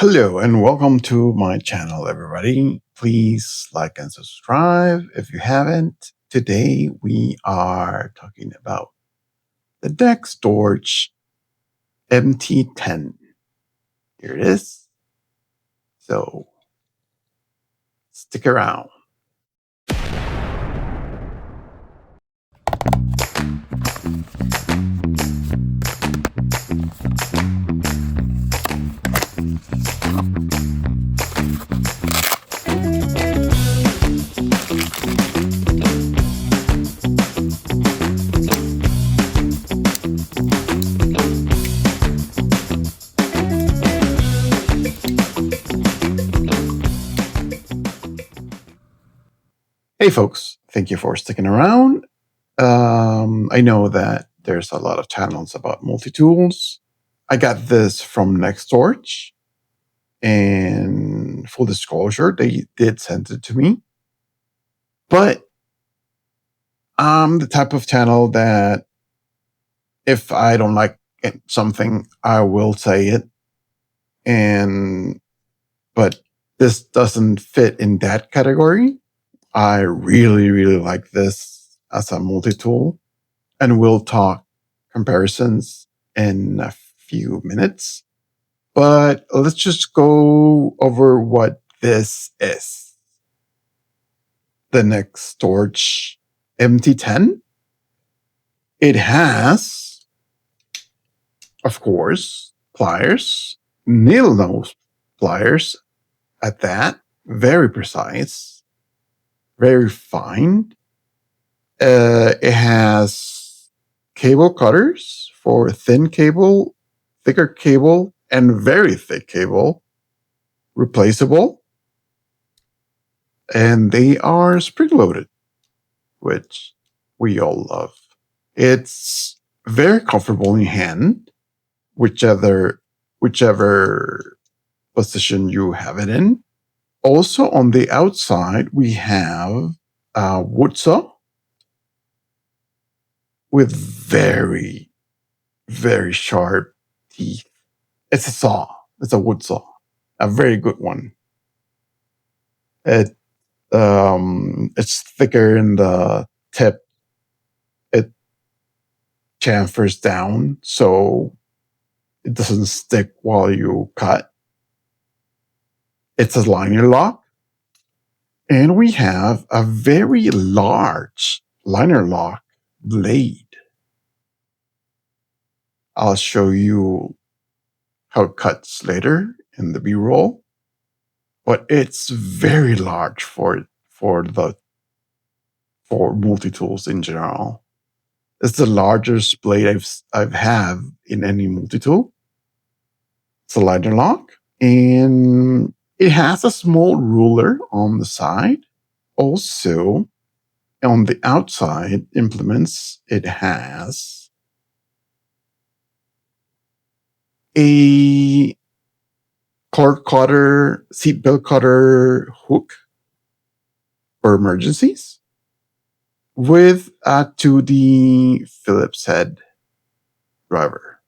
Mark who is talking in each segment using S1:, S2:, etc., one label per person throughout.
S1: Hello and welcome to my channel, everybody. Please like and subscribe if you haven't. Today we are talking about the NexTorch MT10. Here it is. So stick around. Hey folks, thank you for sticking around. I know that there's a lot of channels about multi-tools. I got this from NexTorch, and full disclosure, they did send it to me. But I'm the type of channel that if I don't like something, I will say it. But this doesn't fit in that category. I really, really like this as a multi-tool, and we'll talk comparisons in a few minutes. But let's just go over what this is. The NexTorch MT10. It has, of course, pliers, needle nose pliers at that, very precise, very fine. It has cable cutters for thin cable, thicker cable, and very thick cable, replaceable. And they are spring-loaded, which we all love. It's very comfortable in hand, whichever position you have it in. Also on the outside, we have a wood saw with very, very sharp teeth. It's a saw. It's a wood saw. A very good one. It's thicker in the tip. It chamfers down, so it doesn't stick while you cut. It's a liner lock. And we have a very large liner lock blade. I'll show you how it cuts later in the B-roll. But it's very large for multi-tools in general. It's the largest blade I've had in any multi-tool. It's a liner lock, and it has a small ruler on the side. Also, on the outside implements, it has a cord cutter, seatbelt cutter hook for emergencies with a 2D Phillips head driver.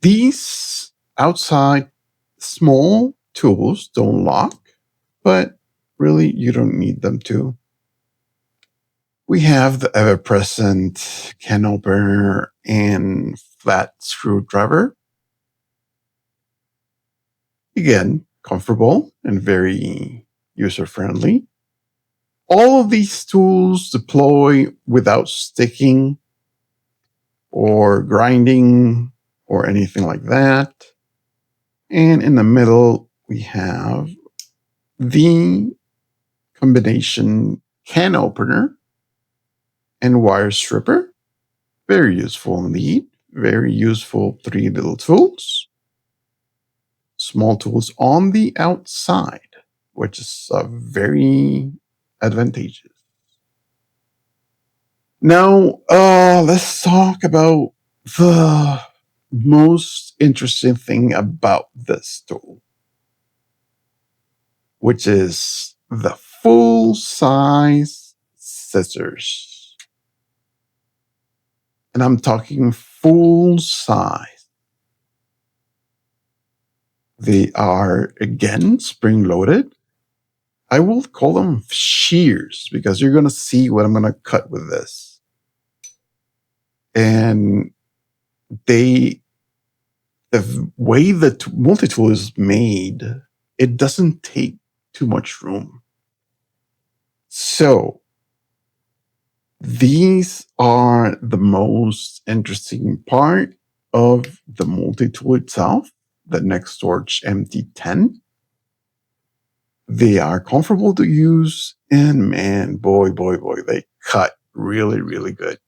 S1: These outside small tools don't lock, but really you don't need them to. We have the ever-present can opener and flat screwdriver. Again, comfortable and very user-friendly. All of these tools deploy without sticking or grinding or anything like that. And in the middle, we have the combination can opener and wire stripper. Very useful indeed. Very useful 3 little tools. Small tools on the outside, which is very advantageous. Now, let's talk about the most interesting thing about this tool, which is the full-size scissors. And I'm talking full size. They are, again, spring-loaded. I will call them shears because you're going to see what I'm going to cut with this. And the way the multi-tool is made, it doesn't take too much room. So these are the most interesting part of the multi-tool itself, the NexTorch MT10. They are comfortable to use, and man, boy, they cut really, really good.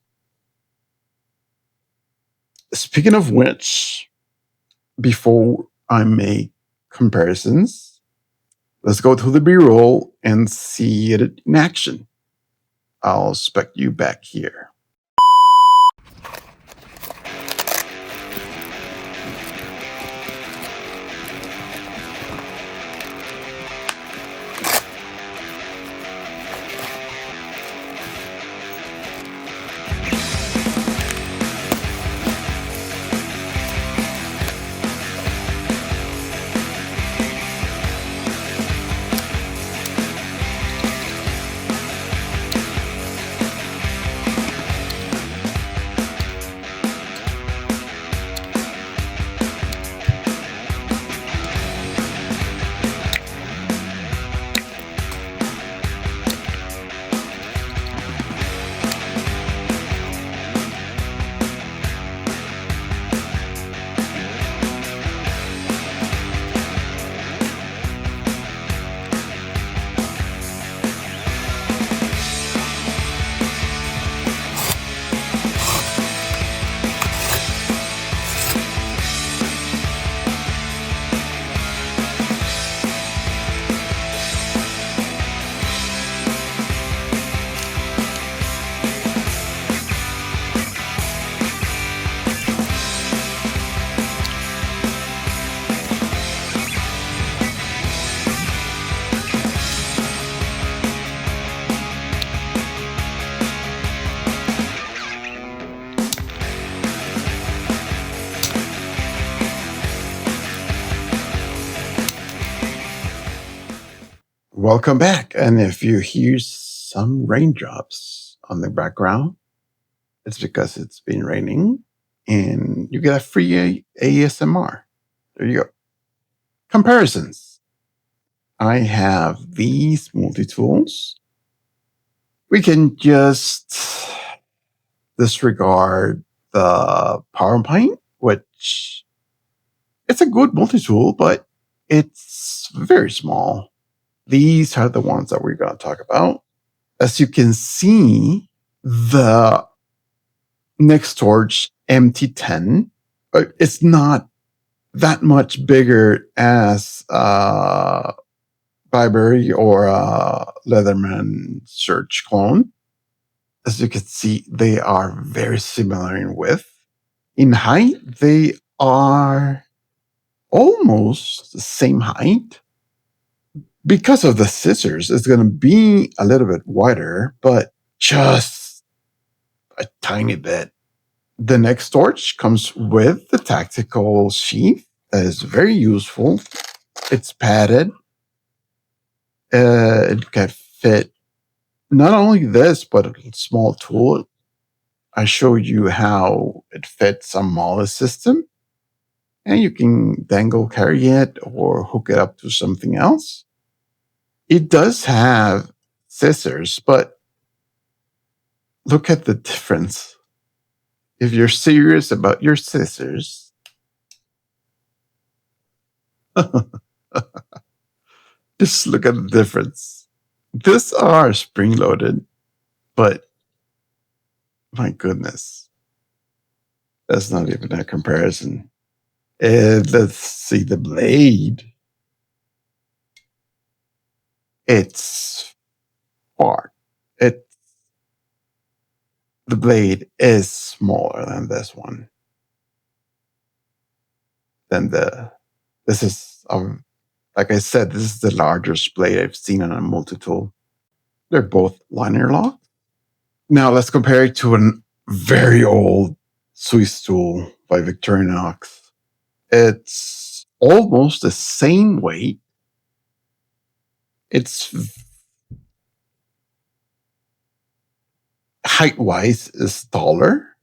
S1: Speaking of which, before I make comparisons, let's go to the B-roll and see it in action. I'll expect you back here. Welcome back. And if you hear some raindrops on the background, it's because it's been raining and you get a free ASMR. There you go. Comparisons. I have these multi-tools. We can just disregard the PowerPoint, which it's a good multi-tool, but it's very small. These are the ones that we're going to talk about. As you can see, the NexTorch MT10, it's not that much bigger as Byberry or Leatherman Search clone. As you can see, they are very similar in width. In height, they are almost the same height. Because of the scissors, it's going to be a little bit wider, but just a tiny bit. The NexTorch comes with the tactical sheath that is very useful. It's padded. It can fit not only this, but a small tool. I showed you how it fits a molly system, and you can dangle carry it or hook it up to something else. It does have scissors, but look at the difference. If you're serious about your scissors, just look at the difference. These are spring-loaded, but my goodness, that's not even a comparison. And let's see the blade. It's hard. The blade is smaller than this one. This is, like I said, this is the largest blade I've seen on a multi-tool. They're both liner lock. Now let's compare it to a very old Swiss tool by Victorinox. It's almost the same weight. It's height-wise is taller,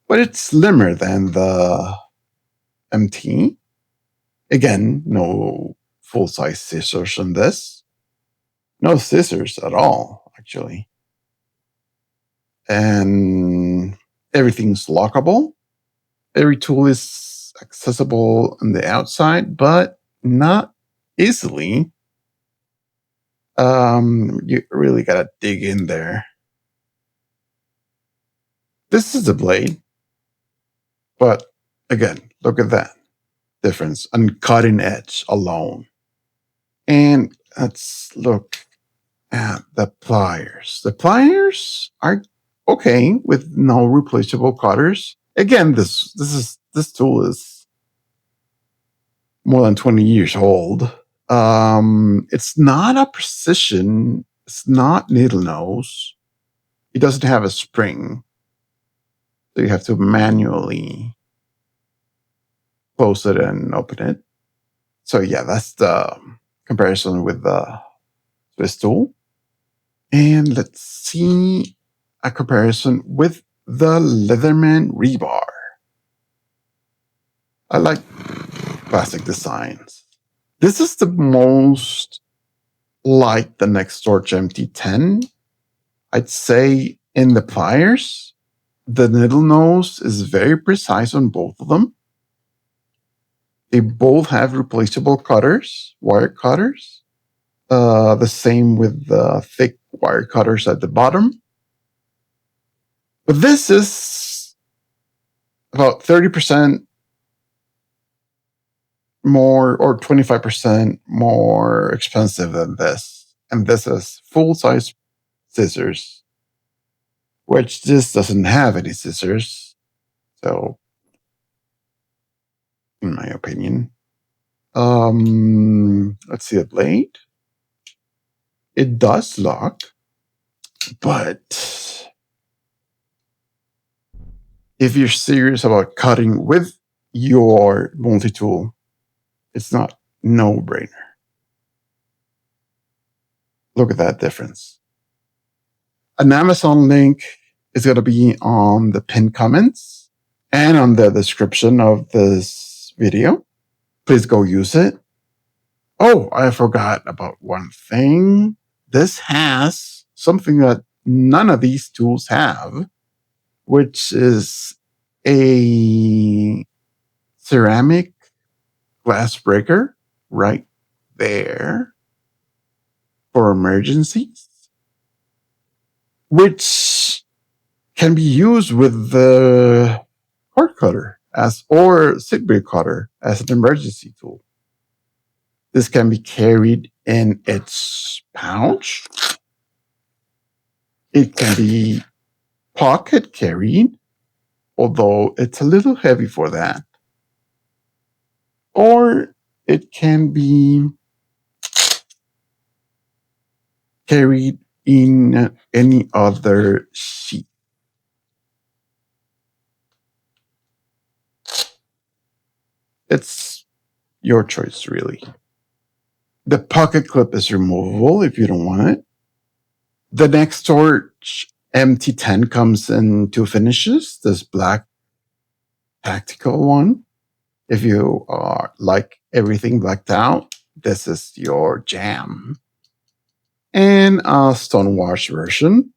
S1: but it's slimmer than the MT. Again, no full-size scissors on this. No scissors at all, actually. And everything's lockable. Every tool is accessible on the outside, but not easily. You really gotta dig in there. This is the blade, but again, look at that difference on cutting edge alone. And let's look at the pliers. The pliers are okay with no replaceable cutters. Again, this tool is more than 20 years old. It's not a precision. It's not needle nose. It doesn't have a spring. So you have to manually close it and open it. So yeah, that's the comparison with the Swiss tool. And let's see a comparison with the Leatherman rebar. I like classic designs. This is the most like the NexTorch MT10. I'd say in the pliers, the needle nose is very precise on both of them. They both have replaceable cutters, wire cutters. The same with the thick wire cutters at the bottom. But this is about 30% more or 25% more expensive than this. And this is full-size scissors, which this doesn't have any scissors. So, in my opinion, let's see the blade. It does lock, but if you're serious about cutting with your multi-tool, it's not no-brainer. Look at that difference. An Amazon link is going to be on the pinned comments and on the description of this video. Please go use it. Oh, I forgot about one thing. This has something that none of these tools have, which is a ceramic glass breaker right there for emergencies, which can be used with the cord cutter or Sigma cutter as an emergency tool. This can be carried in its pouch. It can be pocket carried, although it's a little heavy for that. Or it can be carried in any other sheet. It's your choice, really. The pocket clip is removable if you don't want it. The NexTorch MT10 comes in two finishes. This black tactical one. If you like everything blacked out, this is your jam. And a stonewash version.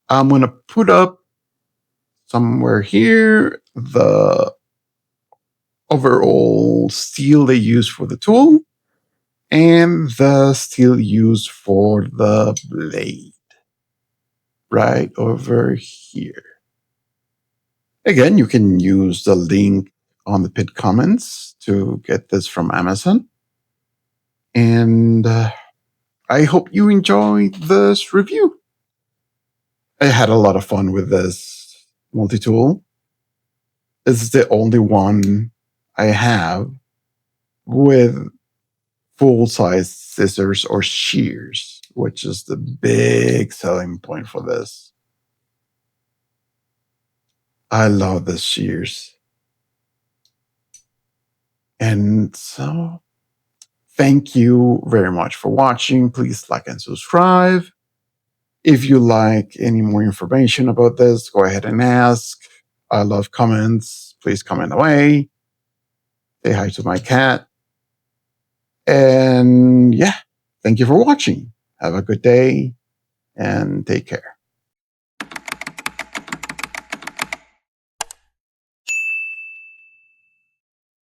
S1: I'm going to put up somewhere here the overall steel they use for the tool and the steel used for the blade right over here. Again, you can use the link on the pinned comments to get this from Amazon. And I hope you enjoyed this review. I had a lot of fun with this multi-tool. This is the only one I have with full-size scissors or shears, which is the big selling point for this. I love the shears. And so thank you very much for watching. Please like and subscribe. If you like any more information about this, go ahead and ask. I love comments. Please comment away. Say hi to my cat. And yeah, thank you for watching. Have a good day and take care.